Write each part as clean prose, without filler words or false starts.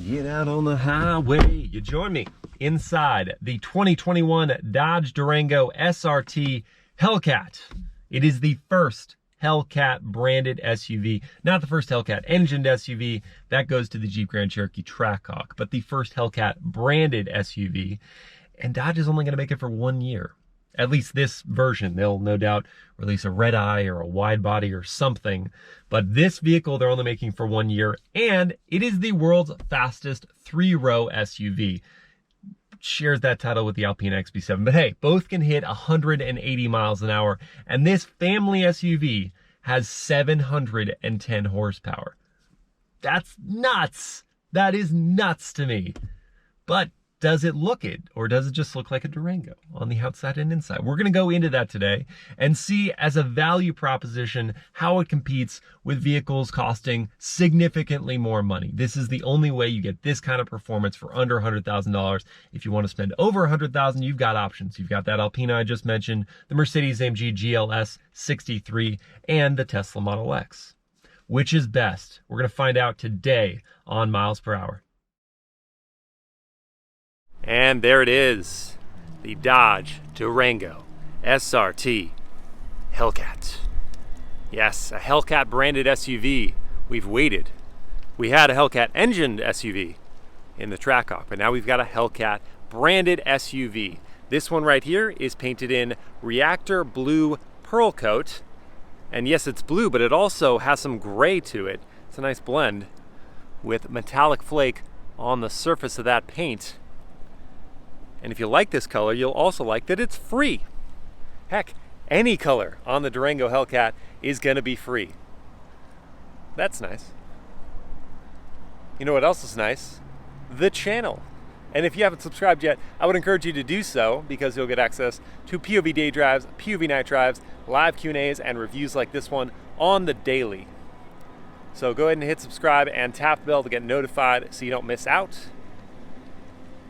Get out on the highway. You join me inside the 2021 Dodge Durango SRT Hellcat. It is the first Hellcat branded SUV, not the first Hellcat engined SUV, that goes to the Jeep Grand Cherokee Trackhawk, but the first Hellcat branded SUV. And Dodge is only going to make it for 1 year. At least this version. They'll no doubt release a red eye or a wide body or something. But this vehicle they're only making for 1 year, and it is the world's fastest 3-row SUV. Shares that title with the Alpina XB7. But hey, both can hit 180 miles an hour, and this family SUV has 710 horsepower. That's nuts. That is nuts to me. But does it look it, or does it just look like a Durango on the outside and inside? We're going to go into that today and see, as a value proposition, how it competes with vehicles costing significantly more money. This is the only way you get this kind of performance for under $100,000. If you want to spend over $100,000, you've got options. You've got that Alpina I just mentioned, the Mercedes-AMG GLS 63, and the Tesla Model X. Which is best? We're going to find out today on Miles Per Hour. And there it is, the Dodge Durango SRT Hellcat. Yes, a Hellcat branded SUV. We've waited. We had a Hellcat engined SUV in the Trackhawk, but now we've got a Hellcat branded SUV. This one right here is painted in reactor blue pearl coat. And yes, it's blue, but it also has some gray to it. It's a nice blend with metallic flake on the surface of that paint. And if you like this color, you'll also like that it's free. Heck, any color on the Durango Hellcat is gonna be free. That's nice. You know what else is nice? The channel. And if you haven't subscribed yet, I would encourage you to do so, because you'll get access to POV day drives, POV night drives, live Q&As, and reviews like this one on the daily. So go ahead and hit subscribe and tap the bell to get notified so you don't miss out.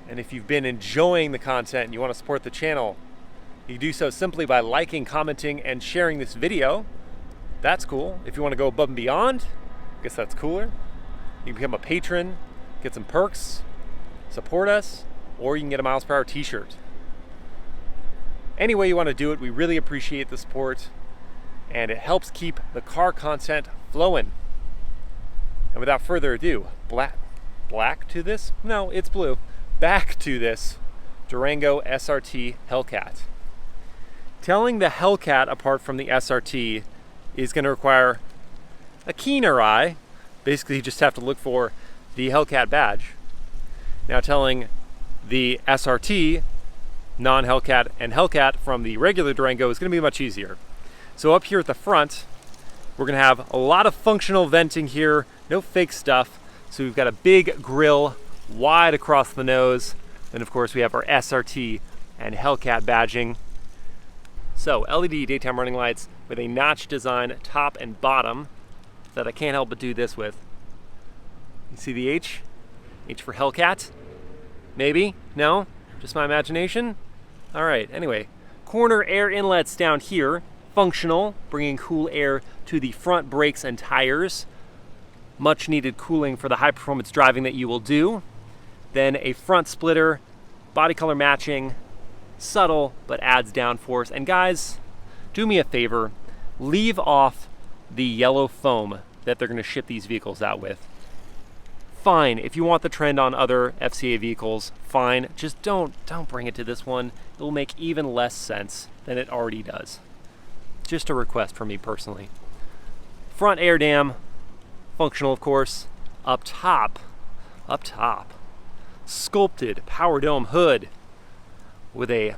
And if you've been enjoying the content and you want to support the channel, you do so simply by liking, commenting, and sharing this video. That's cool. If you want to go above and beyond, I guess that's cooler. You can become a patron, get some perks, support us, or you can get a MilesPerHr t-shirt. Any way you want to do it, we really appreciate the support, and it helps keep the car content flowing. And without further ado, black to this? No, it's blue. Back to this Durango SRT Hellcat. Telling the Hellcat apart from the SRT is going to require a keener eye. Basically, you just have to look for the Hellcat badge. Now, telling the SRT, non-Hellcat, and Hellcat from the regular Durango is going to be much easier. So up here at the front, we're going to have a lot of functional venting here, no fake stuff. So we've got a big grille wide across the nose. Then of course we have our SRT and Hellcat badging. So LED daytime running lights with a notch design top and bottom that I can't help but do this with. You see the H? H for Hellcat? Maybe? No? Just my imagination? Alright, anyway. Corner air inlets down here. Functional, bringing cool air to the front brakes and tires. Much needed cooling for the high performance driving that you will do. Then a front splitter, body color matching, subtle but adds downforce. And guys, do me a favor, leave off the yellow foam that they're going to ship these vehicles out with. Fine, if you want the trend on other FCA vehicles, fine. Just don't bring it to this one. It will make even less sense than it already does. Just a request from me personally. Front air dam, functional of course. Up top, sculpted power dome hood with a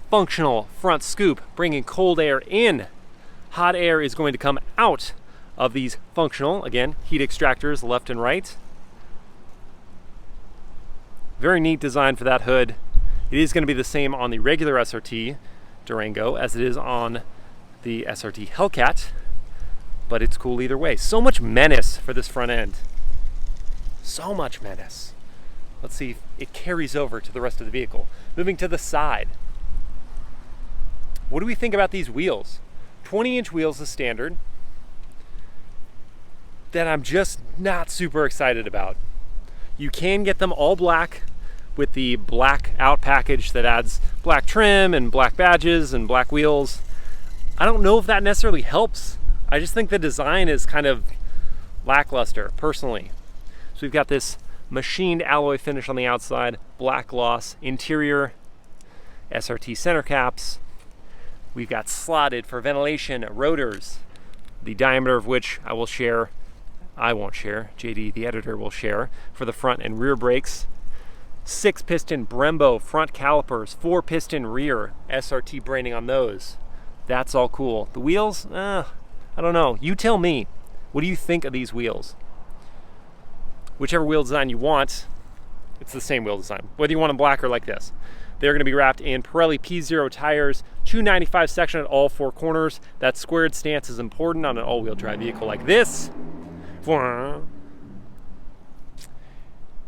functional front scoop, bringing cold air in. Hot air is going to come out of these functional, again, heat extractors left and right. Very neat design for that hood. It is going to be the same on the regular SRT Durango as it is on the SRT Hellcat, but it's cool either way. So much menace for this front end. So much menace. Let's see if it carries over to the rest of the vehicle. Moving to the side. What do we think about these wheels? 20-inch wheels is standard. That I'm just not super excited about. You can get them all black with the black out package that adds black trim and black badges and black wheels. I don't know if that necessarily helps. I just think the design is kind of lackluster, personally. So we've got this machined alloy finish on the outside, black gloss, interior, SRT center caps. We've got slotted for ventilation rotors, the diameter of which I won't share, JD the editor will share, for the front and rear brakes. 6-piston Brembo front calipers, 4-piston rear SRT branding on those. That's all cool. The wheels, I don't know. You tell me. What do you think of these wheels? Whichever wheel design you want, it's the same wheel design. Whether you want them black or like this. They're going to be wrapped in Pirelli P0 tires, 295 section at all 4 corners. That squared stance is important on an all-wheel drive vehicle like this.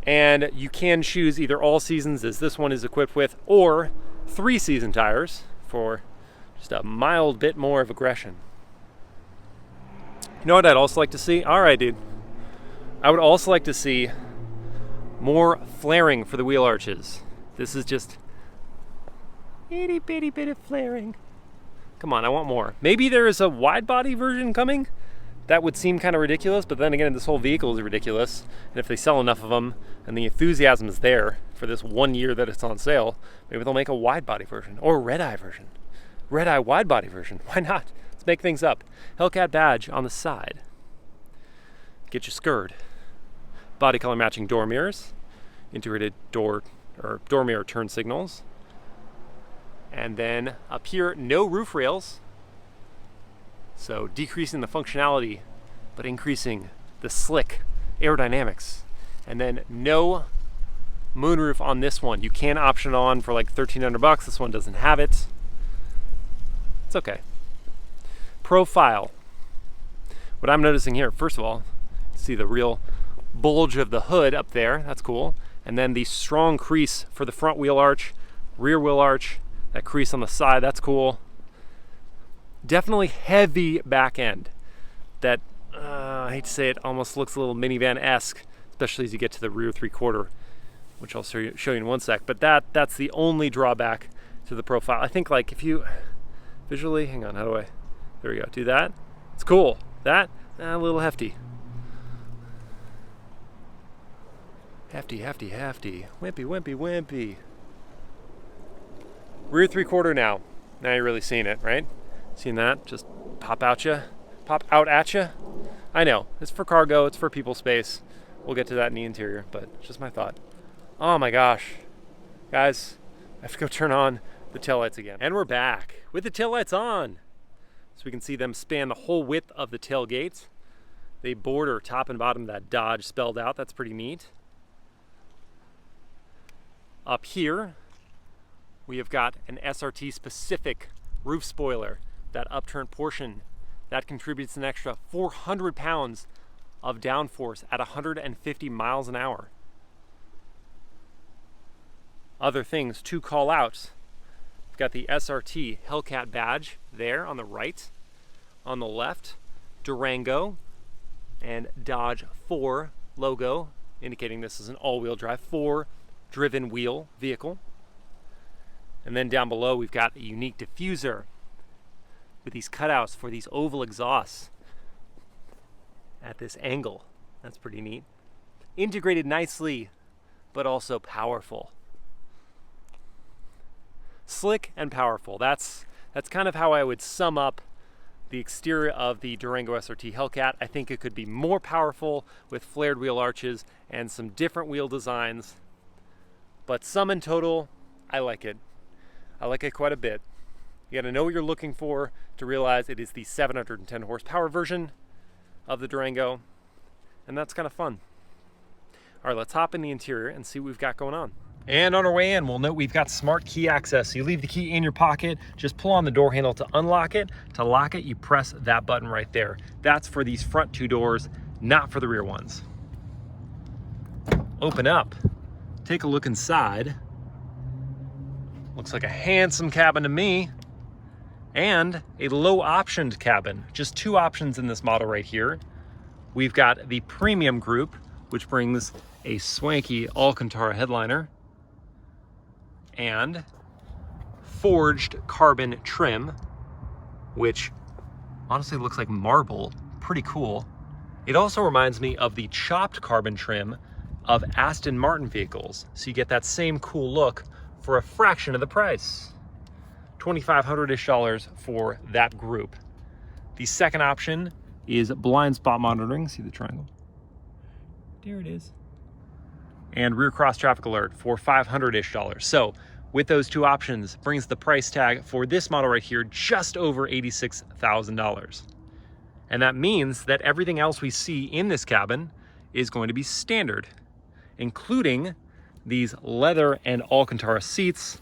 And you can choose either all seasons, as this one is equipped with, or 3-season tires for just a mild bit more of aggression. You know what I'd also like to see? All right, dude. I would also like to see more flaring for the wheel arches. This is just itty bitty bit of flaring. Come on, I want more. Maybe there is a wide body version coming. That would seem kind of ridiculous, but then again, this whole vehicle is ridiculous. And if they sell enough of them and the enthusiasm is there for this 1 year that it's on sale, maybe they'll make a wide body version or a red eye version. Red eye wide body version. Why not? Let's make things up. Hellcat badge on the side. Get you scurred. Body color matching door mirrors. Integrated door mirror turn signals. And then up here, no roof rails. So decreasing the functionality, but increasing the slick aerodynamics. And then no moonroof on this one. You can option on for like $1,300. This one doesn't have it. It's okay. Profile. What I'm noticing here, first of all, see the real bulge of the hood up there. That's cool. And then the strong crease for the front wheel arch, rear wheel arch, that crease on the side. That's cool. Definitely heavy back end. That, I hate to say it, almost looks a little minivan-esque, especially as you get to the rear 3/4, which I'll show you in one sec. But that's the only drawback to the profile. I think like if you visually, hang on, how do I, there we go, do that. It's cool. That, a little hefty. Hefty. Wimpy. Rear 3/4 now. Now you're really seeing it, right? Seeing that just pop out at you. I know, it's for cargo, it's for people space. We'll get to that in the interior, but it's just my thought. Oh my gosh. Guys, I have to go turn on the taillights again. And we're back with the taillights on. So we can see them span the whole width of the tailgate. They border top and bottom that Dodge spelled out. That's pretty neat. Up here, we have got an SRT specific roof spoiler. That upturned portion, that contributes an extra 400 pounds of downforce at 150 miles an hour. Other things to call out. We've got the SRT Hellcat badge there on the right. On the left, Durango and Dodge 4 logo, indicating this is an all-wheel drive 4-driven wheel vehicle. And then down below, we've got a unique diffuser with these cutouts for these oval exhausts at this angle. That's pretty neat. Integrated nicely, but also powerful. Slick and powerful. That's kind of how I would sum up the exterior of the Durango SRT Hellcat. I think it could be more powerful with flared wheel arches and some different wheel designs. But sum and total, I like it. I like it quite a bit. You gotta know what you're looking for to realize it is the 710 horsepower version of the Durango, and that's kind of fun. All right, let's hop in the interior and see what we've got going on. And on our way in, we'll note we've got smart key access. So you leave the key in your pocket, just pull on the door handle to unlock it. To lock it, you press that button right there. That's for these front 2 doors, not for the rear ones. Open up, take a look inside. Looks like a handsome cabin to me. And a low optioned cabin. Just 2 options in this model right here. We've got the premium group which brings a swanky Alcantara headliner and forged carbon trim, which honestly looks like marble. Pretty cool. It also reminds me of the chopped carbon trim of Aston Martin vehicles. So you get that same cool look for a fraction of the price. $2,500-ish for that group. The second option is blind spot monitoring. See the triangle? There it is. And rear cross traffic alert for $500-ish. So with those two options, brings the price tag for this model right here just over $86,000. And that means that everything else we see in this cabin is going to be standard, including these leather and Alcantara seats.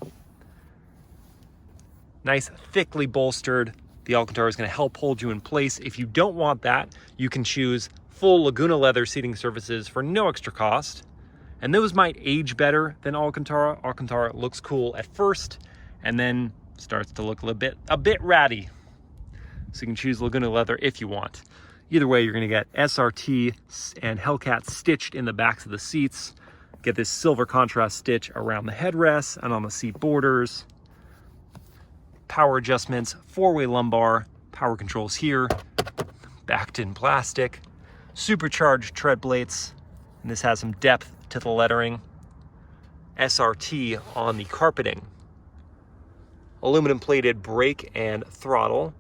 Nice, thickly bolstered. The Alcantara is going to help hold you in place. If you don't want that, you can choose full Laguna leather seating surfaces for no extra cost. And those might age better than Alcantara. Alcantara looks cool at first and then starts to look a bit ratty. So you can choose Laguna leather if you want. Either way, you're going to get SRT and Hellcat stitched in the backs of the seats. Get this silver contrast stitch around the headrests and on the seat borders. Power adjustments, four-way lumbar, power controls here, backed in plastic, supercharged tread plates, and this has some depth to the lettering. SRT on the carpeting. Aluminum plated brake and throttle.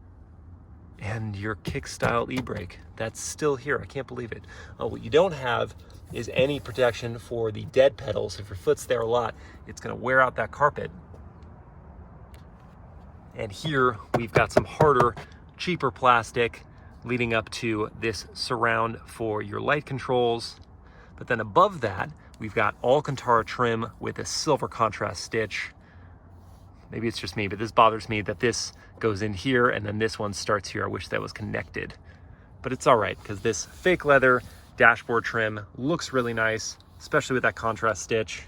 And your kick-style e-brake. That's still here. I can't believe it. What you don't have is any protection for the dead pedals. If your foot's there a lot, it's going to wear out that carpet. And here we've got some harder, cheaper plastic leading up to this surround for your light controls. But then above that, we've got Alcantara trim with a silver contrast stitch. Maybe it's just me, but this bothers me that this goes in here and then this one starts here. I wish that was connected. But it's all right because this fake leather dashboard trim looks really nice, especially with that contrast stitch.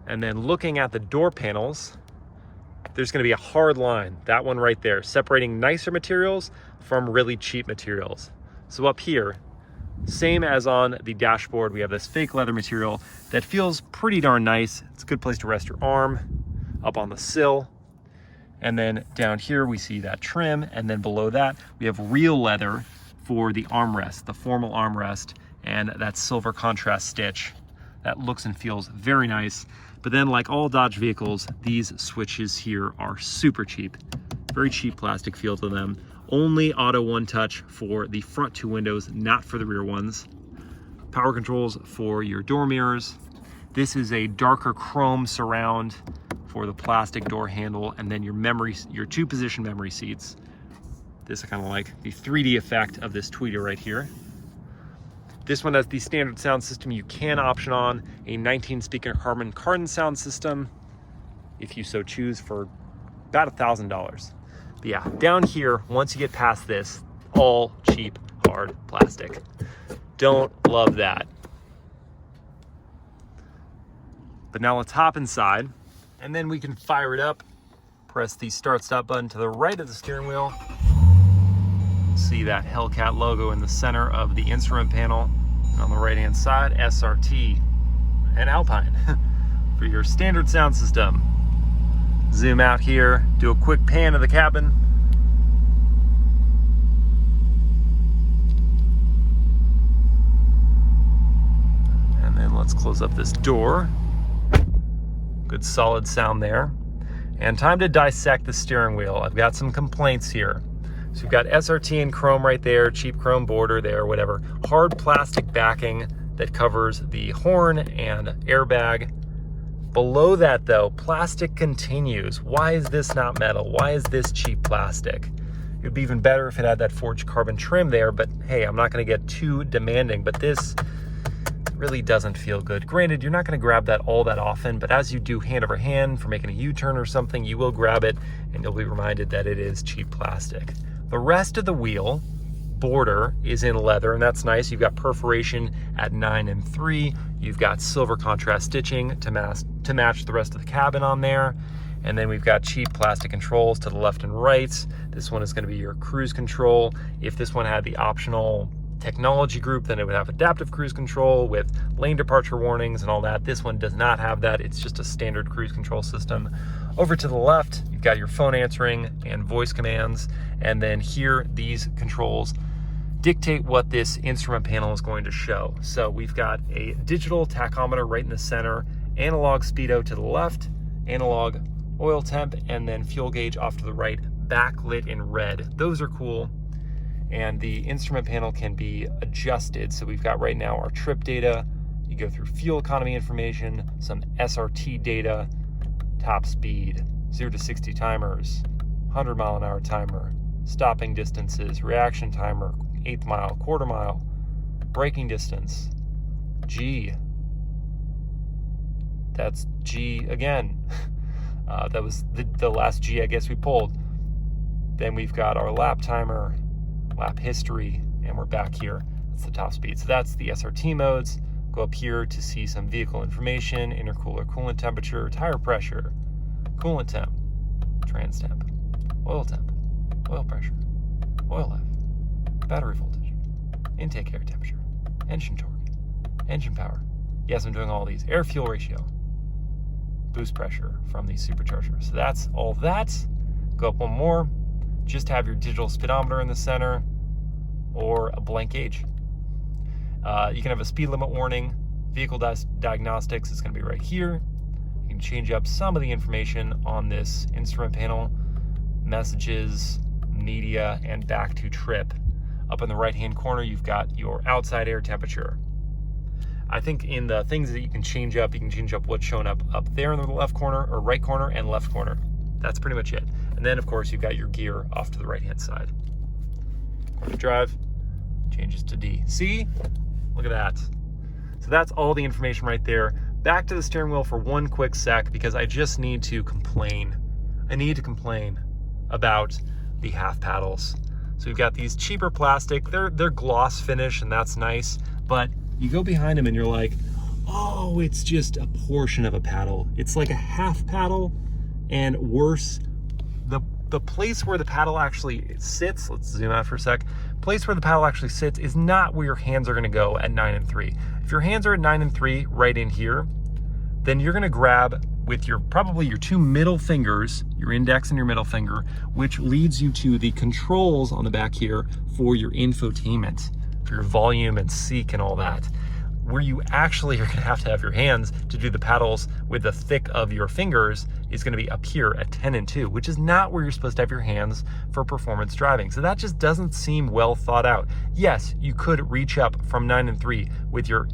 And then looking at the door panels, there's going to be a hard line, that one right there, separating nicer materials from really cheap materials. So up here, same as on the dashboard, we have this fake leather material that feels pretty darn nice. It's a good place to rest your arm up on the sill. And then down here, we see that trim. And then below that, we have real leather for the armrest, the formal armrest, and that silver contrast stitch. That looks and feels very nice. But then like all Dodge vehicles, these switches here are super cheap. Very cheap plastic feel to them. Only auto one touch for the front two windows, not for the rear ones. Power controls for your door mirrors. This is a darker chrome surround for the plastic door handle, and then your two-position memory seats. This I kind of like the 3D effect of this tweeter right here. This one has the standard sound system. You can option on a 19-speaker Harman Kardon sound system if you so choose for about $1,000. But yeah, down here, once you get past this, all cheap, hard plastic. Don't love that. But now let's hop inside, and then we can fire it up. Press the start-stop button to the right of the steering wheel. See that Hellcat logo in the center of the instrument panel. And on the right-hand side, SRT and Alpine for your standard sound system. Zoom out here, do a quick pan of the cabin. And then let's close up this door. Good solid sound there. And time to dissect the steering wheel. I've got some complaints here. So you've got SRT and chrome right there, cheap chrome border there, whatever. Hard plastic backing that covers the horn and airbag. Below that though, plastic continues. Why is this not metal? Why is this cheap plastic? It would be even better if it had that forged carbon trim there, but hey, I'm not gonna get too demanding, but this really doesn't feel good. Granted, you're not gonna grab that all that often, but as you do hand over hand for making a U-turn or something, you will grab it and you'll be reminded that it is cheap plastic. The rest of the wheel border is in leather, and that's nice. You've got perforation at 9 and 3. You've got silver contrast stitching to match the rest of the cabin on there. And then we've got cheap plastic controls to the left and right. This one is going to be your cruise control. If this one had the optional technology group, then it would have adaptive cruise control with lane departure warnings and all that. This one does not have that. It's just a standard cruise control system. Over to the left, you've got your phone answering and voice commands. And then here, these controls dictate what this instrument panel is going to show. So we've got a digital tachometer right in the center, analog speedo to the left, analog oil temp, and then fuel gauge off to the right, backlit in red. Those are cool. And the instrument panel can be adjusted. So we've got right now our trip data. You go through fuel economy information, some SRT data, top speed, 0 to 60 timers, 100 mile an hour timer, stopping distances, reaction timer, 1/8 mile, 1/4 mile, braking distance, G. That's G again. That was the last G I guess we pulled. Then we've got our lap timer, lap history, and we're back here. That's the top speed. So that's the SRT modes. Go up here to see some vehicle information, intercooler coolant temperature, tire pressure, coolant temp, trans temp, oil temp, oil pressure, oil life, battery voltage, intake air temperature, engine torque, engine power. Yes, I'm doing all these. Air fuel ratio, boost pressure from the supercharger. So that's all that. Go up one more. Just have your digital speedometer in the center or a blank gauge. You can have a speed limit warning. Vehicle diagnostics is going to be right here. You can change up some of the information on this instrument panel. Messages, media, and back to trip. Up in the right-hand corner, you've got your outside air temperature. I think in the things that you can change up what's showing up there in the left corner, or right corner and left corner. That's pretty much it. And then, of course, you've got your gear off to the right-hand side. Quarter drive, changes to D. See? Look at that. So that's all the information right there. Back to the steering wheel for one quick sec, because I just need to complain. I need to complain about the half paddles. So we've got these cheaper plastic. They're gloss finish, and that's nice. But you go behind them, and you're like, oh, it's just a portion of a paddle. It's like a half paddle, and worse, the place where the paddle actually sits, let's zoom out for a sec, place where the paddle actually sits is not where your hands are gonna go at 9 and 3. If your hands are at 9 and 3 right in here, then you're gonna grab with probably your two middle fingers, your index and your middle finger, which leads you to the controls on the back here for your infotainment, for your volume and seek and all that. Where you actually are gonna have to have your hands to do the paddles with the thick of your fingers is gonna be up here at 10 and 2, which is not where you're supposed to have your hands for performance driving. So that just doesn't seem well thought out. Yes, you could reach up from 9 and 3 with your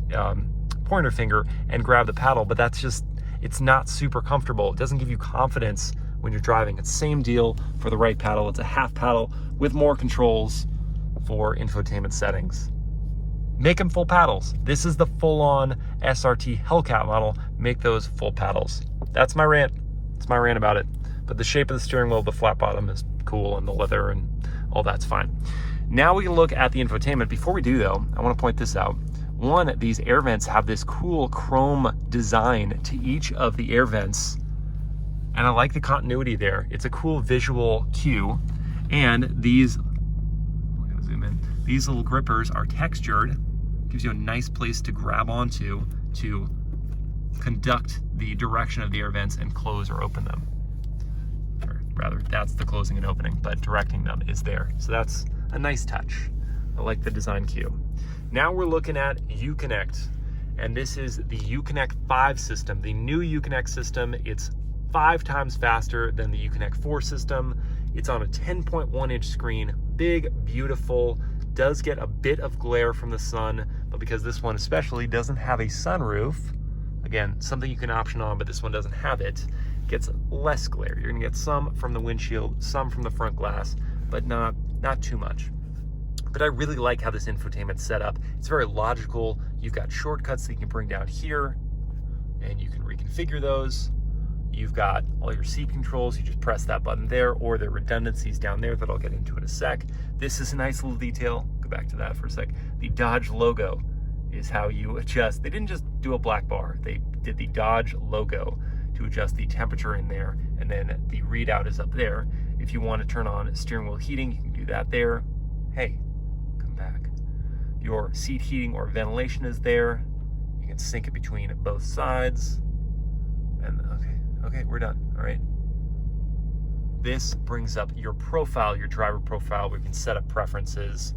pointer finger and grab the paddle, but that's just, it's not super comfortable. It doesn't give you confidence when you're driving. It's the same deal for the right paddle. It's a half paddle with more controls for infotainment settings. Make them full paddles. This is the full-on SRT Hellcat model. Make those full paddles. That's my rant. That's my rant about it. But the shape of the steering wheel, the flat bottom is cool, and the leather and all that's fine. Now we can look at the infotainment. Before we do though, I want to point this out. One, these air vents have this cool chrome design to each of the air vents. And I like the continuity there. It's a cool visual cue. And these, I'm gonna zoom in. These little grippers are textured. Gives you a nice place to grab onto to conduct the direction of the air vents and close or open them. Or rather, that's the closing and opening, but directing them is there. So that's a nice touch. I like the design cue. Now we're looking at Uconnect, and this is the Uconnect 5 system. The new Uconnect system, it's 5 times faster than the Uconnect 4 system. It's on a 10.1 inch screen, big, beautiful, does get a bit of glare from the sun, but because this one especially doesn't have a sunroof, again, something you can option on, but this one doesn't have it, gets less glare. You're gonna get some from the windshield, some from the front glass, but not too much. But I really like how this infotainment's set up. It's very logical. You've got shortcuts that you can bring down here, and you can reconfigure those. You've got all your seat controls. You just press that button there, or there are redundancies down there that I'll get into in a sec. This is a nice little detail. Go back to that for a sec. The Dodge logo is how you adjust. They didn't just do a black bar. They did the Dodge logo to adjust the temperature in there, and then the readout is up there. If you want to turn on steering wheel heating, you can do that there. Hey, come back. If Your seat heating or ventilation is there. You can sync it between both sides. And okay, we're done, all right? This brings up your profile, your driver profile, where you can set up preferences.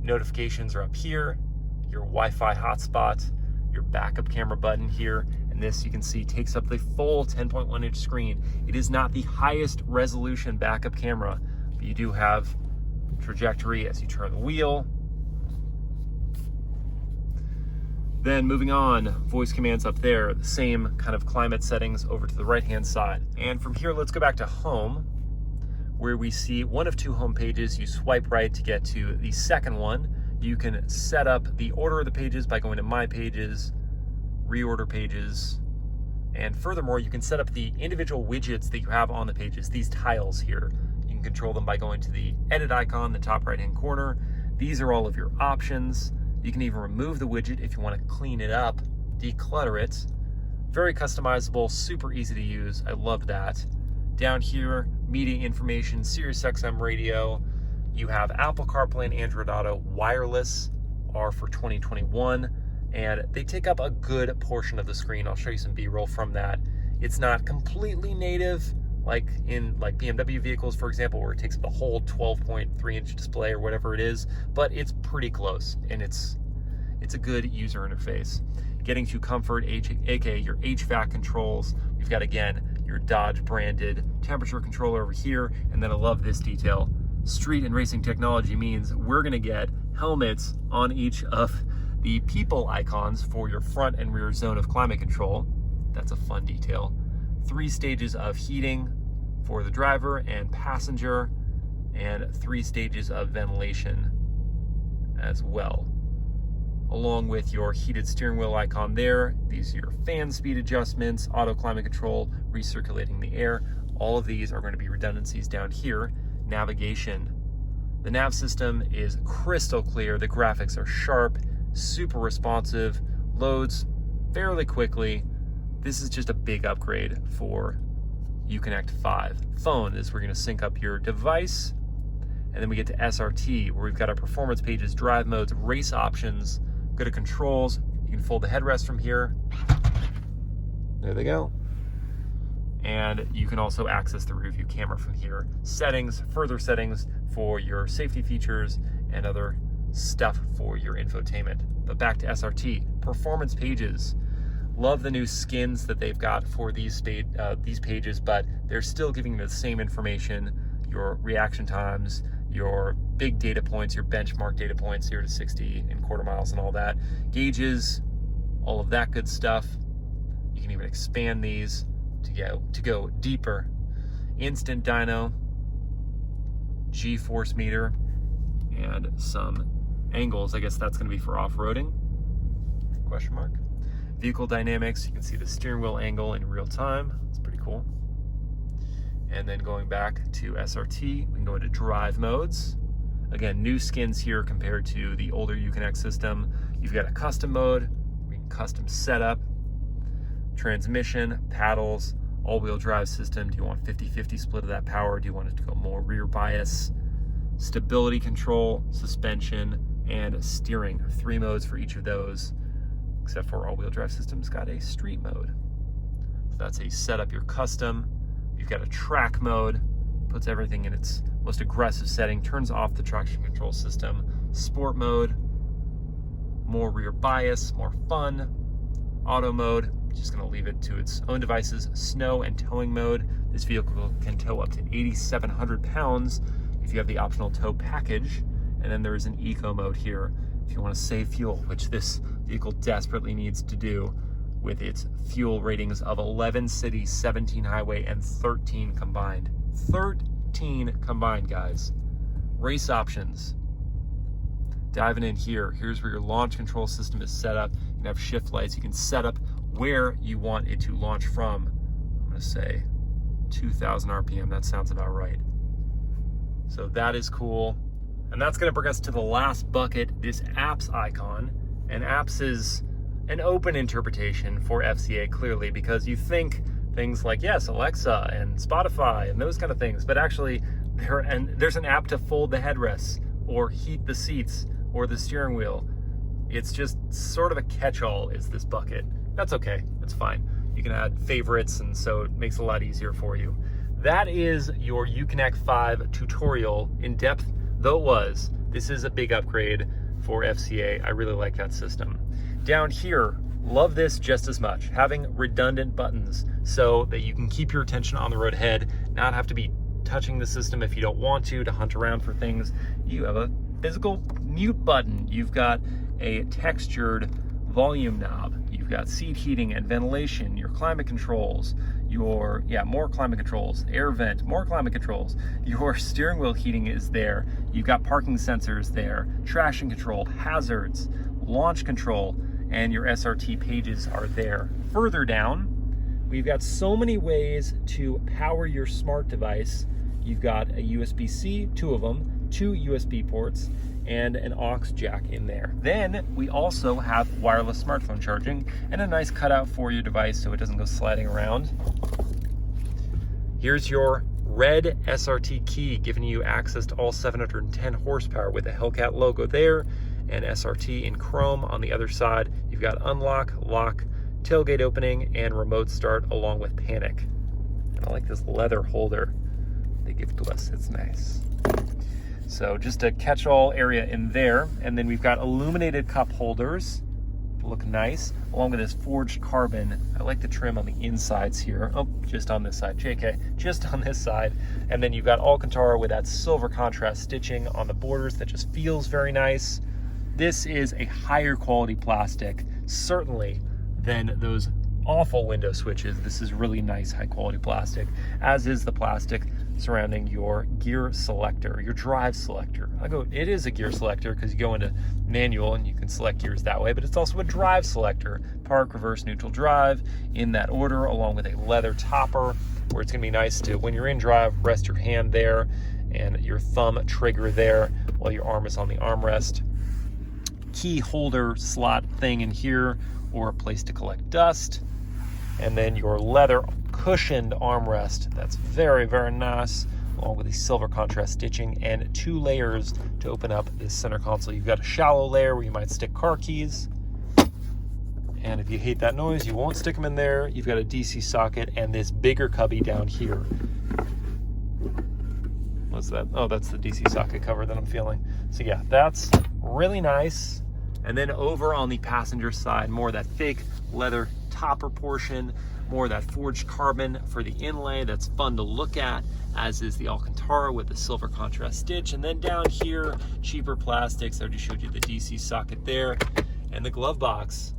Notifications are up here, your Wi-Fi hotspot, your backup camera button here, and this you can see takes up the full 10.1-inch screen. It is not the highest resolution backup camera, but you do have trajectory as you turn the wheel. Then moving on, voice commands up there, the same kind of climate settings over to the right-hand side. And from here, let's go back to home, where we see one of two home pages. You swipe right to get to the second one. You can set up the order of the pages by going to My Pages, Reorder Pages, and furthermore, you can set up the individual widgets that you have on the pages, these tiles here. You can control them by going to the edit icon in the top right-hand corner. These are all of your options. You can even remove the widget if you want to clean it up, declutter it. Very customizable, super easy to use. I love that. Down here, media information, Sirius XM radio. You have Apple CarPlay and Android Auto. Wireless are for 2021, and they take up a good portion of the screen. I'll show you some B-roll from that. It's not completely native, like in BMW vehicles, for example, where it takes up the whole 12.3-inch display or whatever it is, but it's pretty close, and it's a good user interface. Getting to comfort, aka your HVAC controls. We've got, again, your Dodge branded temperature controller over here, and then I love this detail. Street and racing technology means we're gonna get helmets on each of the people icons for your front and rear zone of climate control. That's a fun detail. 3 stages of heating for the driver and passenger, and 3 stages of ventilation as well. Along with your heated steering wheel icon there. These are your fan speed adjustments, auto climate control, recirculating the air. All of these are going to be redundancies down here. Navigation. The nav system is crystal clear. The graphics are sharp, super responsive, loads fairly quickly. This is just a big upgrade for Uconnect 5. Phone is we're going to sync up your device. And then we get to SRT, where we've got our performance pages, drive modes, race options. Go to controls. You can fold the headrest from here. There they go. And you can also access the rear view camera from here. Settings, further settings for your safety features and other stuff for your infotainment. But back to SRT, performance pages. Love the new skins that they've got for these pages, but they're still giving you the same information, your reaction times, your big data points, your benchmark data points, 0 to 60 in quarter miles and all that. Gauges, all of that good stuff. You can even expand these to go deeper. Instant dyno, G-force meter, and some angles. I guess that's going to be for off-roading, question mark. Vehicle dynamics, you can see the steering wheel angle in real time. It's pretty cool. And then going back to SRT, we can go into drive modes. Again, new skins here compared to the older Uconnect system. You've got a custom mode, we can custom setup, transmission, paddles, all-wheel drive system. Do you want 50-50 split of that power? Do you want it to go more rear bias? Stability control, suspension, and steering. 3 modes for each of those, except for all-wheel drive system's got a street mode. So that's a setup your custom. You've got a track mode, puts everything in its most aggressive setting, turns off the traction control system. Sport mode, more rear bias, more fun. Auto mode, just gonna leave it to its own devices. Snow and towing mode. This vehicle can tow up to 8,700 pounds if you have the optional tow package. And then there's an eco mode here if you wanna save fuel, which this vehicle desperately needs to do with its fuel ratings of 11 city, 17 highway, and 13 combined. 13 combined, guys. Race options. Diving in here, here's where your launch control system is set up. You can have shift lights. You can set up where you want it to launch from. I'm gonna say 2,000 RPM, that sounds about right. So that is cool. And that's gonna bring us to the last bucket, this apps icon. And apps is an open interpretation for FCA, clearly, because you think things like, yes, Alexa and Spotify and those kind of things, but actually there's an app to fold the headrests or heat the seats or the steering wheel. It's just sort of a catch-all is this bucket. That's okay, that's fine. You can add favorites, and so it makes it a lot easier for you. That is your Uconnect 5 tutorial, in depth though it was. This is a big upgrade for FCA. I really like that system. Down here, love this just as much. Having redundant buttons so that you can keep your attention on the road ahead, not have to be touching the system if you don't want to hunt around for things. You have a physical mute button. You've got a textured volume knob. You've got seat heating and ventilation, your climate controls, more climate controls, air vent, more climate controls. Your steering wheel heating is there. You've got parking sensors there, traction control, hazards, launch control, and your SRT pages are there. Further down, we've got so many ways to power your smart device. You've got a USB-C, 2 of them, 2 USB ports, and an aux jack in there. Then we also have wireless smartphone charging and a nice cutout for your device so it doesn't go sliding around. Here's your red SRT key, giving you access to all 710 horsepower with the Hellcat logo there, and SRT in chrome on the other side. You've got unlock, lock, tailgate opening, and remote start along with panic. And I like this leather holder they give to us, it's nice. So just a catch-all area in there. And then we've got illuminated cup holders, look nice, along with this forged carbon. I like the trim on the insides here. Oh, just on this side, JK, just on this side. And then you've got Alcantara with that silver contrast stitching on the borders that just feels very nice. This is a higher quality plastic, certainly, than those awful window switches. This is really nice, high quality plastic, as is the plastic surrounding your gear selector, your drive selector. It is a gear selector because you go into manual and you can select gears that way, but it's also a drive selector, park, reverse, neutral, drive, in that order, along with a leather topper, where it's gonna be nice to, when you're in drive, rest your hand there and your thumb trigger there while your arm is on the armrest. Key holder slot thing in here, or a place to collect dust. And then your leather cushioned armrest. That's very, very nice, along with the silver contrast stitching and 2 layers to open up this center console. You've got a shallow layer where you might stick car keys. And if you hate that noise, you won't stick them in there. You've got a DC socket and this bigger cubby down here. What's that? Oh, that's the DC socket cover that I'm feeling. So yeah, that's really nice. And then over on the passenger side, more of that fake leather topper portion, more of that forged carbon for the inlay. That's fun to look at, as is the Alcantara with the silver contrast stitch. And then down here, cheaper plastics. I already showed you the DC socket there. And the glove box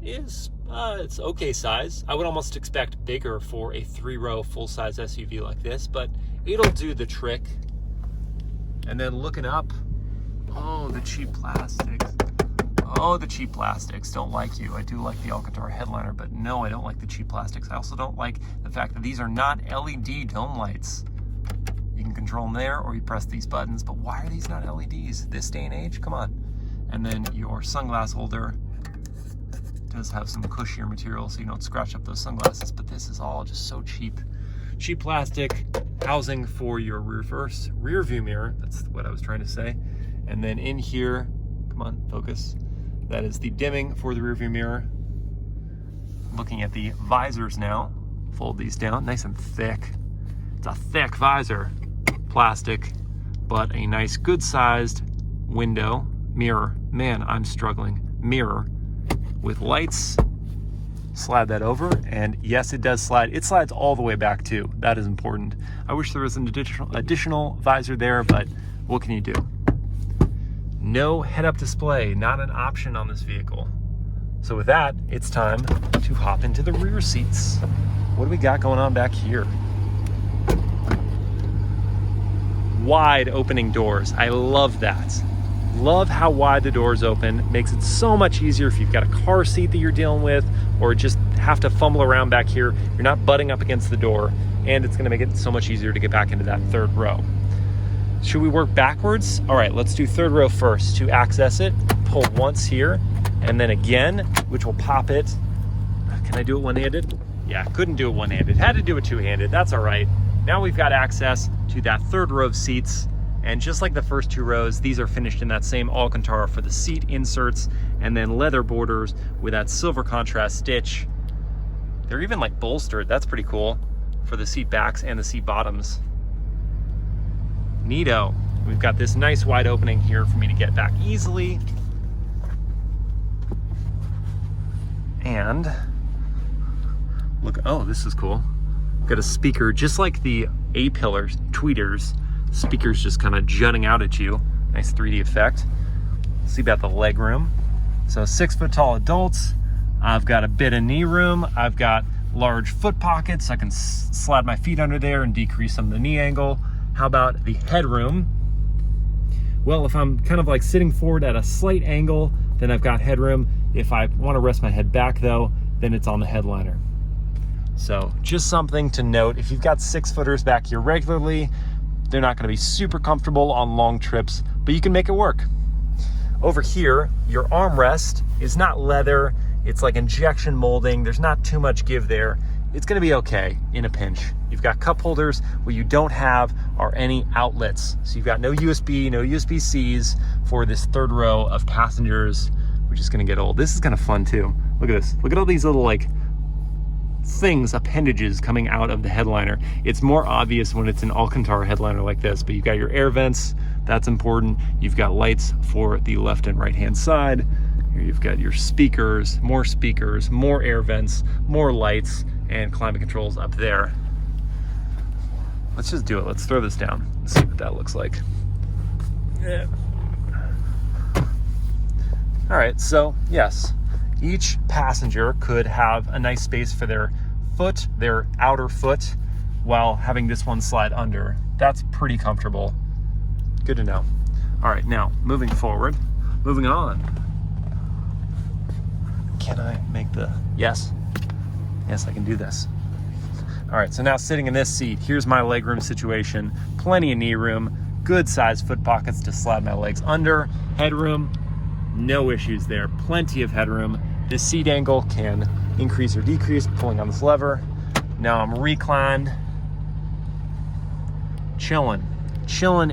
is, it's okay size. I would almost expect bigger for a 3-row full-size SUV like this, but it'll do the trick. And then looking up, oh, the cheap plastics. Oh, the cheap plastics don't like you. I do like the Alcantara headliner, but no, I don't like the cheap plastics. I also don't like the fact that these are not LED dome lights. You can control them there, or you press these buttons, but why are these not LEDs? This day and age, come on. And then your sunglass holder does have some cushier material so you don't scratch up those sunglasses, but this is all just so cheap. Cheap plastic housing for your rear view mirror. That's what I was trying to say. And then in here, come on, focus. That is the dimming for the rear view mirror. Looking at the visors now. Fold these down, nice and thick. It's a thick visor, plastic, but a nice, good-sized window, mirror. Man, I'm struggling. Mirror with lights. Slide that over, and yes, it does slide. It slides all the way back too. That is important. I wish there was an additional visor there, but what can you do? No head-up display, not an option on this vehicle. So with that, it's time to hop into the rear seats. What do we got going on back here? Wide opening doors. I love that. Love how wide the doors open. Makes it so much easier if you've got a car seat that you're dealing with, or just have to fumble around back here. You're not butting up against the door, and it's gonna make it so much easier to get back into that 3rd row. Should we work backwards? All right, let's do 3rd row first. To access it, pull once here, and then again, which will pop it. Can I do it one-handed? Yeah, couldn't do it one-handed. Had to do it two-handed, that's all right. Now we've got access to that 3rd row of seats. And just like the first two rows, these are finished in that same Alcantara for the seat inserts, and then leather borders with that silver contrast stitch. They're even like bolstered, that's pretty cool, for the seat backs and the seat bottoms. Neato. We've got this nice wide opening here for me to get back easily. And look, oh, this is cool. Got a speaker, just like the A-pillar tweeters. Speakers just kind of jutting out at you. Nice 3D effect. See about the leg room. So 6 foot tall adults. I've got a bit of knee room. I've got large foot pockets. I can slide my feet under there and decrease some of the knee angle. How about the headroom? Well, if I'm kind of like sitting forward at a slight angle, then I've got headroom. If I want to rest my head back though, then it's on the headliner. So just something to note. If you've got 6-footers back here regularly, they're not going to be super comfortable on long trips, but you can make it work. Over here, your armrest is not leather. It's like injection molding. There's not too much give there. It's going to be okay in a pinch. You've got cup holders. What you don't have are any outlets. So you've got no USB, no USB-Cs for this third row of passengers, which is going to get old. This is kind of fun too. Look at this. Look at all these little like things, appendages coming out of the headliner. It's more obvious when it's an Alcantara headliner like this, but you've got your air vents. That's important. You've got lights for the left and right hand side. Here you've got your speakers, more air vents, more lights, and climate controls up there. Let's just do it. Let's throw this down and see what that looks like. Yeah. All right, so yes, each passenger could have a nice space for their foot, their outer foot, while having this one slide under. That's pretty comfortable. Good to know. All right, now moving forward, moving on. Can I make the, yes, I can do this. All right, so now sitting in this seat, here's my legroom situation. Plenty of knee room, good sized foot pockets to slide my legs under. Headroom, no issues there, plenty of headroom. This seat angle can increase or decrease pulling on this lever. Now I'm reclined, chilling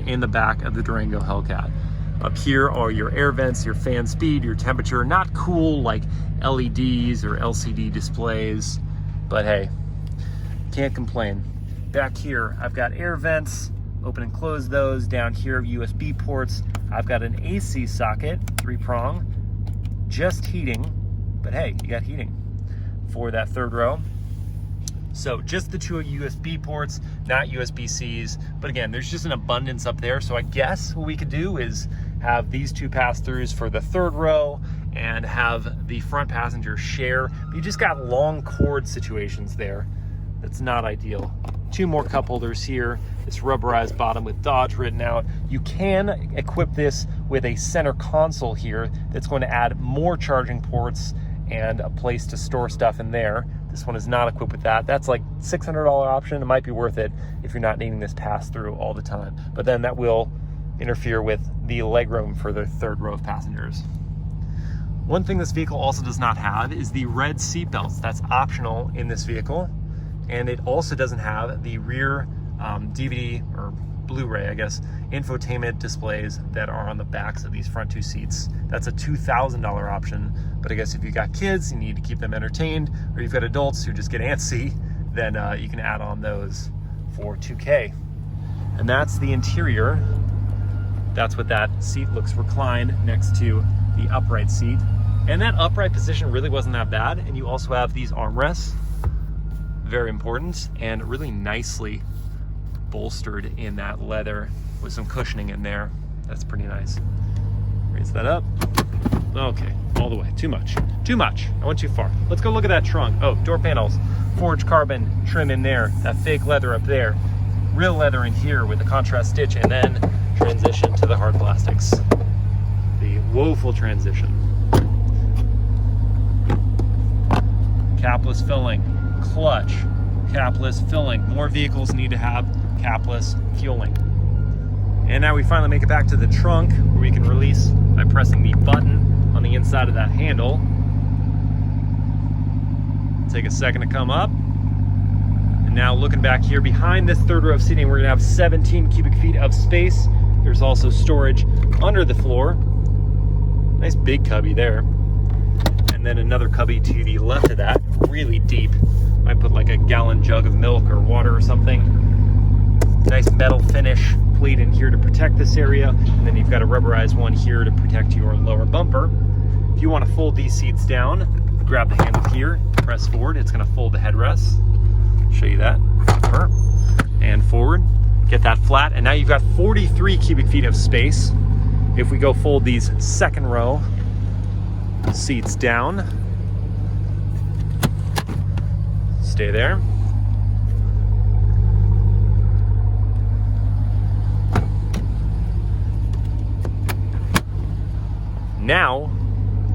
in the back of the Durango Hellcat. Up here are your air vents, your fan speed, your temperature. Not cool like LEDs or LCD displays, but hey, can't complain. Back here, I've got air vents, open and close those. Down here, USB ports. I've got an AC socket, 3-prong, just heating, but hey, you got heating for that third row. So just the 2 USB ports, not USB-Cs. But again, there's just an abundance up there. So I guess what we could do is have these 2 pass-throughs for the third row and have the front passenger share. But you just got long cord situations there. That's not ideal. 2 more cup holders here. This rubberized bottom with Dodge written out. You can equip this with a center console here that's going to add more charging ports and a place to store stuff in there. This one is not equipped with that. That's like $600 option. It might be worth it if you're not needing this pass through all the time. But then that will interfere with the legroom for the third row of passengers. One thing this vehicle also does not have is the red seat belts. That's optional in this vehicle. And it also doesn't have the rear DVD or Blu-ray, I guess, infotainment displays that are on the backs of these front 2 seats. That's a $2,000 option. But I guess if you've got kids, you need to keep them entertained, or you've got adults who just get antsy, then you can add on those for $2K. And that's the interior. That's what that seat looks reclined next to the upright seat. And that upright position really wasn't that bad. And you also have these armrests, very important, and really nicely bolstered in that leather with some cushioning in there. That's pretty nice. Raise that up. Okay, all the way. Too much. I went too far. Let's go look at that trunk. Oh, door panels, forged carbon trim in there, that fake leather up there, real leather in here with the contrast stitch, and then transition to the hard plastics. The woeful transition. Capless filling, clutch, capless filling. More vehicles need to have capless fueling. And now we finally make it back to the trunk, where we can release by pressing the button on the inside of that handle. Take a second to come up. And now looking back here behind this third row of seating, we're gonna have 17 cubic feet of space. There's also storage under the floor. Nice big cubby there. And then another cubby to the left of that, really deep. Might put like a gallon jug of milk or water or something. Nice metal finish plate in here to protect this area. And then you've got a rubberized one here to protect your lower bumper. If you want to fold these seats down, grab the handle here, press forward. It's going to fold the headrests. Show you that. And forward. Get that flat. And now you've got 43 cubic feet of space. If we go fold these second row seats down, stay there. Now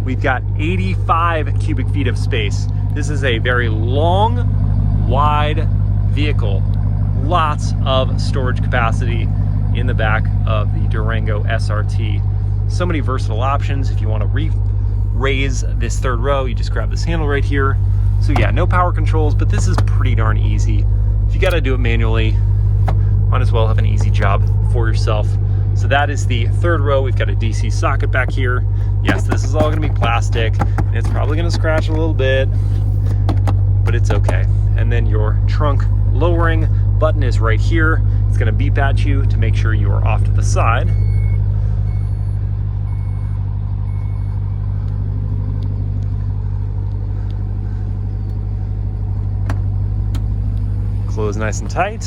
we've got 85 cubic feet of space. This is a very long, wide vehicle. Lots of storage capacity in the back of the Durango SRT. So many versatile options. If you want to raise this third row, you just grab this handle right here. So yeah, no power controls, but this is pretty darn easy. If you got to do it manually, might as well have an easy job for yourself. So that is the third row. We've got a DC socket back here. Yes, this is all going to be plastic, and it's probably going to scratch a little bit, but it's okay. And then your trunk lowering button is right here. It's going to beep at you to make sure you are off to the side. Close nice and tight.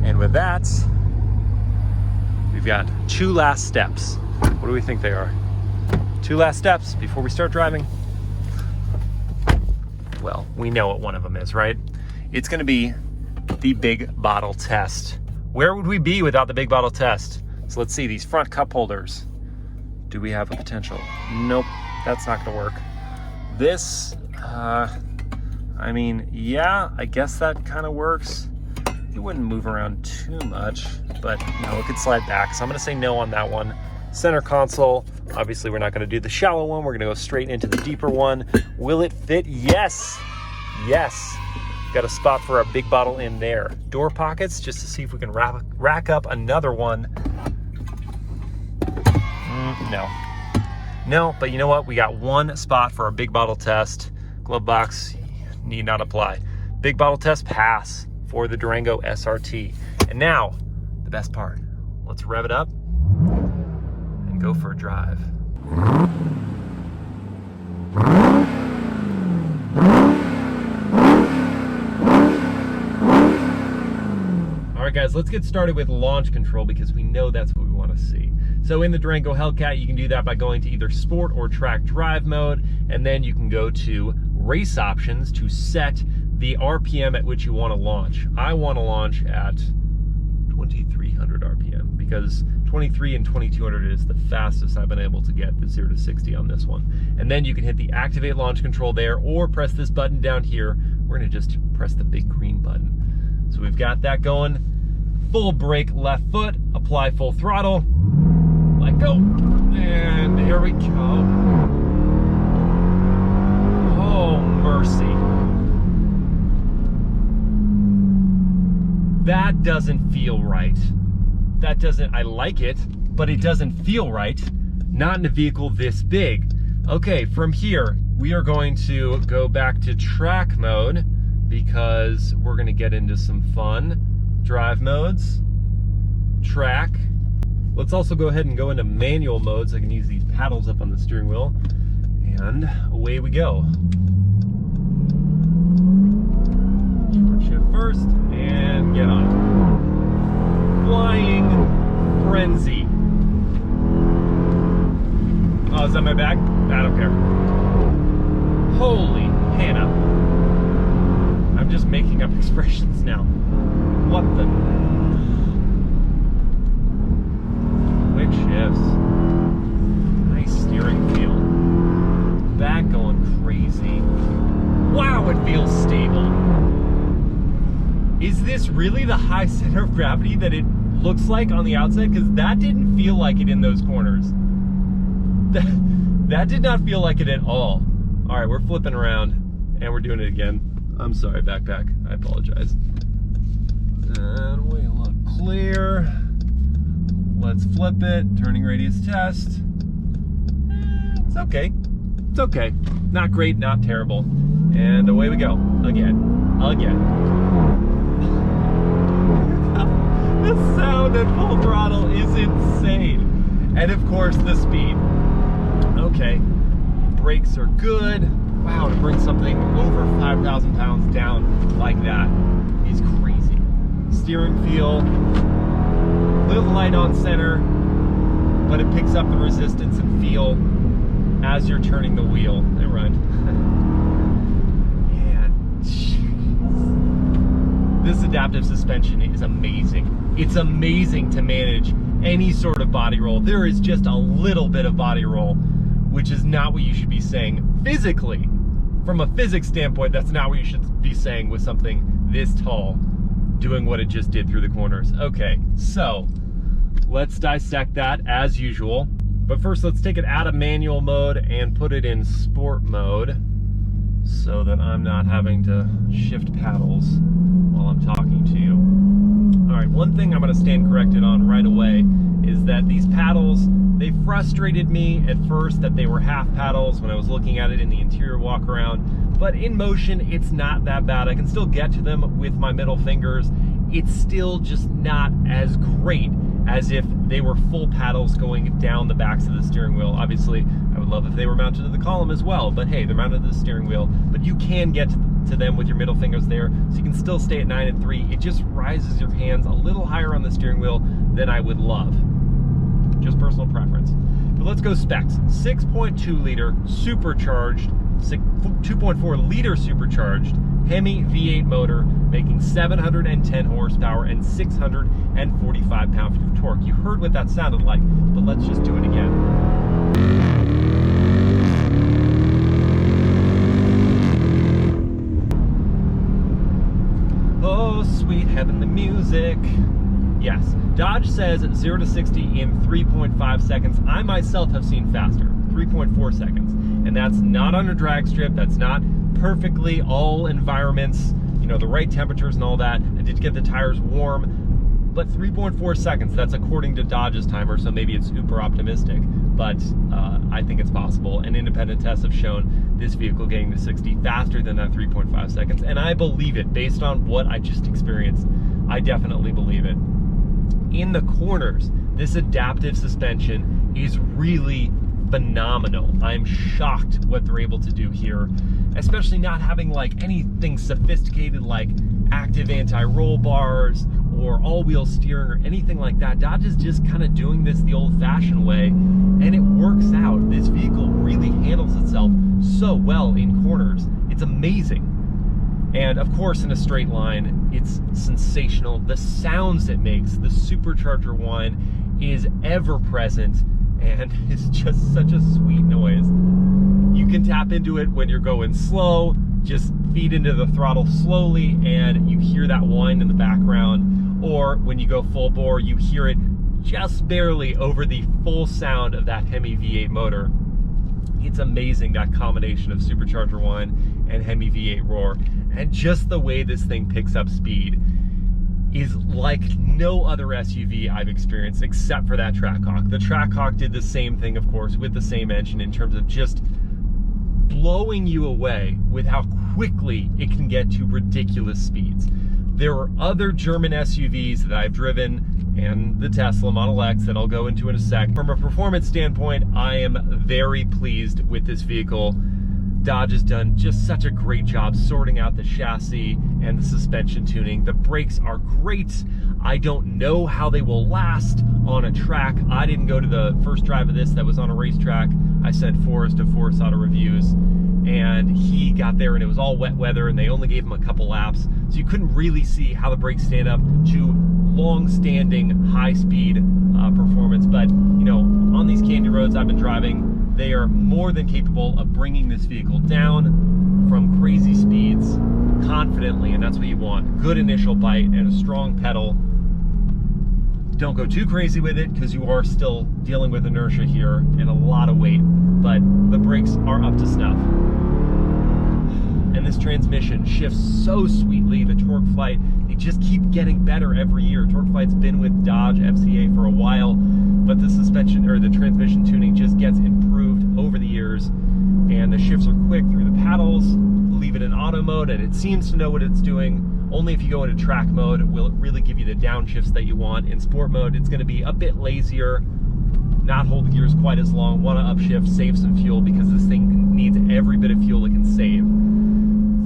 And with that, we've got two last steps. What do we think they are? Two last steps before we start driving. Well, we know what one of them is, right? It's going to be the big bottle test. Where would we be without the big bottle test? So let's see, these front cup holders. Do we have a potential? Nope, that's not going to work. This, I mean, yeah, I guess that kind of works. It wouldn't move around too much, but no, it could slide back. So I'm going to say no on that one. Center console. Obviously, we're not going to do the shallow one. We're going to go straight into the deeper one. Will it fit? Yes. Yes. Got a spot for our big bottle in there. Door pockets, just to see if we can rack up another one. No. No, but you know what? We got one spot for our big bottle test. Glove box, need not apply. Big bottle test, pass for the Durango SRT. And now, the best part. Let's rev it up and go for a drive. All right, guys, let's get started with launch control because we know that's what we want to see. So in the Durango Hellcat, you can do that by going to either sport or track drive mode, and then you can go to race options to set the RPM at which you want to launch. I want to launch at 2,300 RPM because 23 and 2,200 is the fastest I've been able to get the 0 to 60 on this one. And then you can hit the activate launch control there or press this button down here. We're going to just press the big green button. So we've got that going. Full brake left foot, apply full throttle, let go, and here we go. Oh, mercy. That doesn't feel right. That doesn't, I like it, but it doesn't feel right. Not in a vehicle this big. Okay, from here, we are going to go back to track mode because we're gonna get into some fun drive modes. Track. Let's also go ahead and go into manual mode so I can use these paddles up on the steering wheel. And away we go. Short shift first and get on. Flying frenzy. Oh, is that my back? I don't care. Holy Hannah. I'm just making up expressions now. What the? Quick shifts. Nice steering feel. Back going crazy. Wow, it feels stable. Is this really the high center of gravity that it looks like on the outside? Because that didn't feel like it in those corners. That did not feel like it at all. All right, we're flipping around and we're doing it again. I'm sorry, backpack. I apologize. And we look clear. Let's flip it. Turning radius test. It's okay. It's okay. Not great, not terrible. And away we go. Again. The sound at full throttle is insane. And of course, the speed. Okay. Brakes are good. Wow, to bring something over 5,000 pounds down like that is crazy. Steering feel, little light on center, but it picks up the resistance and feel as you're turning the wheel. They run. Man, jeez. This adaptive suspension is amazing. It's amazing to manage any sort of body roll. There is just a little bit of body roll, which is not what you should be saying physically. From a physics standpoint, that's not what you should be saying with something this tall doing what it just did through the corners. Okay, so let's dissect that as usual. But first, let's take it out of manual mode and put it in sport mode so that I'm not having to shift paddles while I'm talking to you. All right, one thing I'm going to stand corrected on right away is that these paddles, they frustrated me at first that they were half paddles when I was looking at it in the interior walk around, but in motion, it's not that bad. I can still get to them with my middle fingers. It's still just not as great as if they were full paddles going down the backs of the steering wheel. Obviously, I would love if they were mounted to the column as well, but hey, they're mounted to the steering wheel, but you can get to them with your middle fingers there, so you can still stay at 9 and 3. It just rises your hands a little higher on the steering wheel than I would love. Just personal preference. But let's go specs. 6.2 liter supercharged, 2.4 liter supercharged HEMI V8 motor, making 710 horsepower and 645 pound-feet of torque. You heard what that sounded like, but let's just do it again. Oh, sweet heaven, the music. Yes, Dodge says 0 to 60 in 3.5 seconds. I myself have seen faster, 3.4 seconds. And that's not on a drag strip, that's not perfectly all environments, you know, the right temperatures and all that. I did get the tires warm, but 3.4 seconds, that's according to Dodge's timer, so maybe it's super optimistic, but I think it's possible. And independent tests have shown this vehicle getting to 60 faster than that 3.5 seconds, and I believe it based on what I just experienced. I definitely believe it. In the corners, this adaptive suspension is really phenomenal. I'm shocked what they're able to do here, especially not having like anything sophisticated like active anti-roll bars or all-wheel steering or anything like that. Dodge is just kind of doing this the old-fashioned way, and it works out. This vehicle really handles itself so well in corners. It's amazing. And of course, in a straight line, it's sensational. The sounds it makes, the supercharger whine is ever present, and it's just such a sweet noise. You can tap into it when you're going slow, just feed into the throttle slowly and you hear that whine in the background, or when you go full bore, you hear it just barely over the full sound of that HEMI V8 motor. It's amazing, that combination of supercharger whine and HEMI V8 roar, and just the way this thing picks up speed is like no other SUV I've experienced except for that Trackhawk. The Trackhawk did the same thing, of course, with the same engine in terms of just blowing you away with how quickly it can get to ridiculous speeds. There are other German SUVs that I've driven, and the Tesla Model X that I'll go into in a sec. From a performance standpoint, I am very pleased with this vehicle. Dodge has done just such a great job sorting out the chassis and the suspension tuning. The brakes are great. I don't know how they will last on a track. I didn't go to the first drive of this that was on a racetrack. I sent Forrest to Forrest Auto Reviews, and he got there and it was all wet weather and they only gave him a couple laps. So you couldn't really see how the brakes stand up to long-standing high-speed performance. But, you know, on these candy roads I've been driving, they are more than capable of bringing this vehicle down from crazy speeds confidently, and that's what you want. Good initial bite and a strong pedal. Don't go too crazy with it because you are still dealing with inertia here and a lot of weight, but the brakes are up to snuff. and this transmission shifts so sweetly. The torque flight, they just keep getting better every year. Torque flight's been with Dodge FCA for a while, but the suspension or the transmission tuning just gets improved over the years, and the shifts are quick through the paddles. Leave it in auto mode and it seems to know what it's doing. Only if you go into track mode will it really give you the downshifts that you want. In sport mode, it's going to be a bit lazier, not hold the gears quite as long, want to upshift, save some fuel because this thing needs every bit of fuel it can save.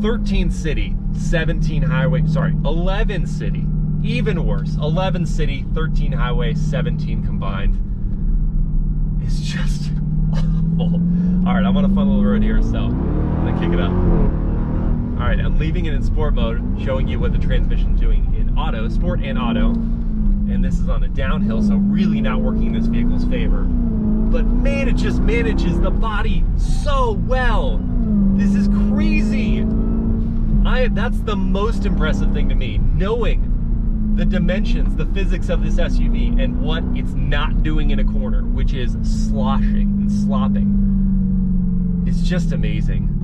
13 city, 17 highway, sorry, 11 city, even worse, 11 city, 13 highway, 17 combined. It's just awful. All right, I'm on a fun little road here, so I'm gonna kick it up. All right, I'm leaving it in sport mode, showing you what the transmission's doing in auto, sport and auto. And this is on a downhill, so really not working in this vehicle's favor. But man, it just manages the body so well. This is crazy. That's the most impressive thing to me, knowing the dimensions, the physics of this SUV and what it's not doing in a corner, which is sloshing and slopping. It's just amazing.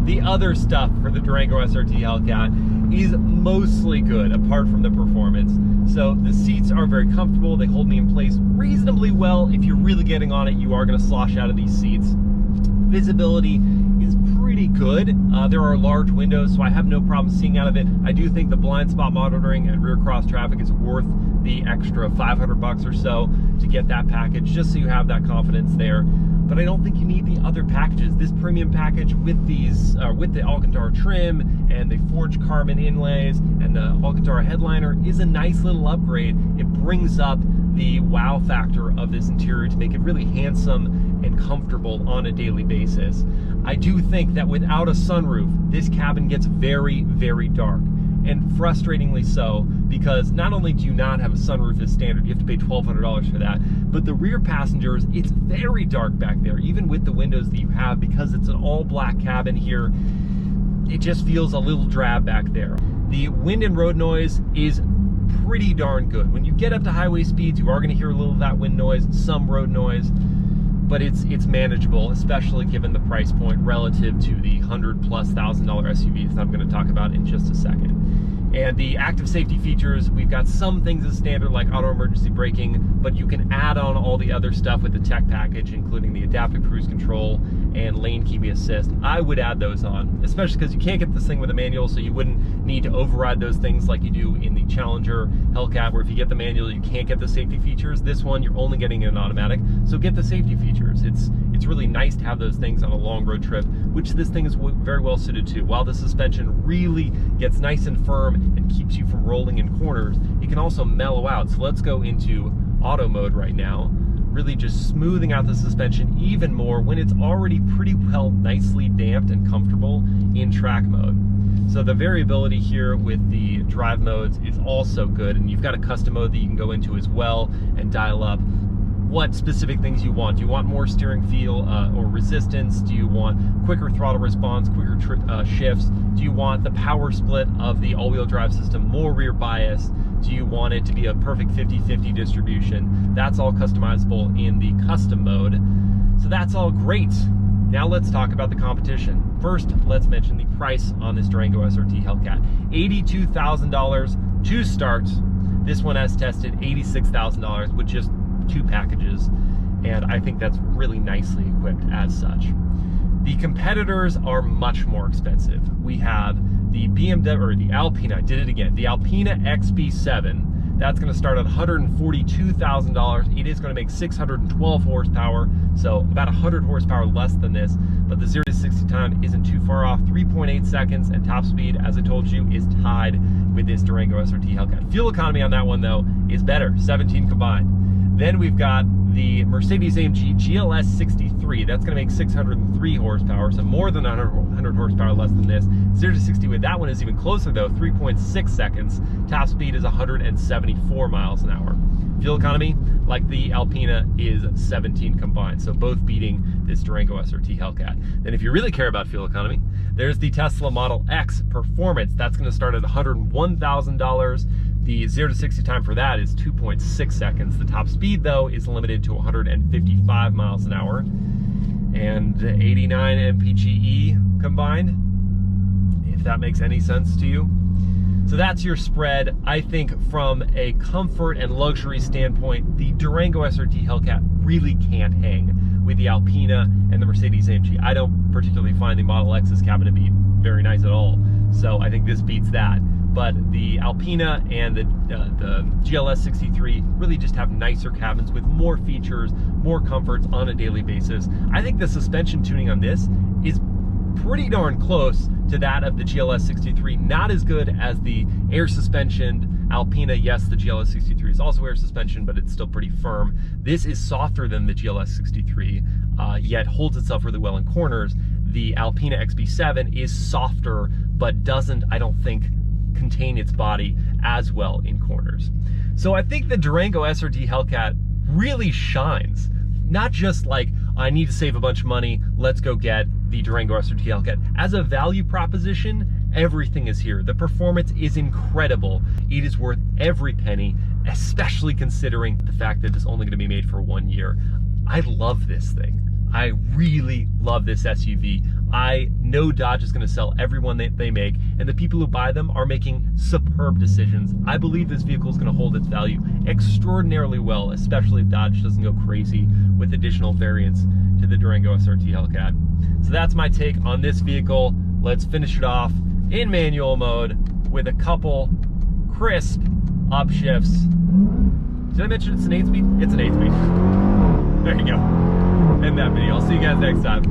The other stuff for the Durango SRT Hellcat is mostly good, apart from the performance. So the seats are very comfortable. They hold me in place reasonably well. If you're really getting on it, you are going to slosh out of these seats. Visibility is pretty good. There are large windows, so I have no problem seeing out of it. I do think the blind spot monitoring and rear cross traffic is worth the extra $500 or so to get that package, just so you have that confidence there. But I don't think you need the other packages. This premium package with these, with the Alcantara trim and the forged carbon inlays and the Alcantara headliner is a nice little upgrade. It brings up the wow factor of this interior to make it really handsome and comfortable on a daily basis. I do think that without a sunroof, this cabin gets very, very dark. And frustratingly so, because not only do you not have a sunroof as standard, you have to pay $1,200 for that, but the rear passengers, it's very dark back there, even with the windows that you have, because it's an all black cabin here. It just feels a little drab back there. The wind and road noise is pretty darn good. When you get up to highway speeds, you are going to hear a little of that wind noise, some road noise, but it's manageable, especially given the price point relative to the $100,000+ SUVs that I'm going to talk about in just a second. And the active safety features, we've got some things as standard like auto emergency braking, but you can add on all the other stuff with the tech package, including the adaptive cruise control and lane keeping assist. I would add those on, especially because you can't get this thing with a manual, so you wouldn't need to override those things like you do in the Challenger Hellcat, where if you get the manual, you can't get the safety features. This one, you're only getting an automatic, so get the safety features. It's really nice to have those things on a long road trip, which this thing is very well suited to. While the suspension really gets nice and firm and keeps you from rolling in corners, it can also mellow out. So let's go into auto mode right now, really just smoothing out the suspension even more when it's already pretty well nicely damped and comfortable in track mode. So the variability here with the drive modes is also good, and you've got a custom mode that you can go into as well and dial up what specific things you want. Do you want more steering feel or resistance? Do you want quicker throttle response, quicker shifts? Do you want the power split of the all-wheel drive system, more rear bias? Do you want it to be a perfect 50-50 distribution? That's all customizable in the custom mode. So that's all great. Now let's talk about the competition. First, let's mention the price on this Durango SRT Hellcat. $82,000 to start. This one has tested $86,000 with just 2 packages, and I think that's really nicely equipped as such. The competitors are much more expensive. We have the BMW, or the Alpina, I did it again, the Alpina XB7. That's going to start at $142,000. It is going to make 612 horsepower, so about 100 horsepower less than this, but the 0 to 60 time isn't too far off. 3.8 seconds, and top speed, as I told you, is tied with this Durango SRT Hellcat. Fuel economy on that one, though, is better, 17 combined. Then we've got the Mercedes-AMG GLS 63. That's going to make 603 horsepower, so more than 100 horsepower less than this. 0 to 60 with that one is even closer, though, 3.6 seconds. Top speed is 174 miles an hour. Fuel economy, like the Alpina, is 17 combined, so both beating this Durango SRT Hellcat. Then if you really care about fuel economy, there's the Tesla Model X Performance. That's going to start at $101,000. The 0 to 60 time for that is 2.6 seconds. The top speed, though, is limited to 155 miles an hour. And 89 MPH combined. if that makes any sense to you. So that's your spread. I think from a comfort and luxury standpoint, the Durango SRT Hellcat really can't hang with the Alpina and the Mercedes-AMG. I don't particularly find the Model X's cabin to be very nice at all. So I think this beats that. But the Alpina and the GLS 63 really just have nicer cabins with more features, more comforts on a daily basis. I think the suspension tuning on this is pretty darn close to that of the GLS 63. Not as good as the air suspension Alpina. Yes, the GLS 63 is also air suspension, but it's still pretty firm. This is softer than the GLS 63, yet holds itself really well in corners. The Alpina XB7 is softer, but doesn't, I don't think, contain its body as well in corners. So I think the Durango SRT Hellcat really shines. Not just like, I need to save a bunch of money, let's go get the Durango SRT Hellcat. As a value proposition, everything is here. The performance is incredible. It is worth every penny, especially considering the fact that it's only going to be made for 1 year. I love this thing. I really love this SUV. I know Dodge is going to sell every one that they make, and the people who buy them are making superb decisions. I believe this vehicle is going to hold its value extraordinarily well, especially if Dodge doesn't go crazy with additional variants to the Durango SRT Hellcat. So that's my take on this vehicle. Let's finish it off in manual mode with a couple crisp upshifts. Did I mention it's an 8-speed? It's an 8-speed. There you go. End that video. I'll see you guys next time.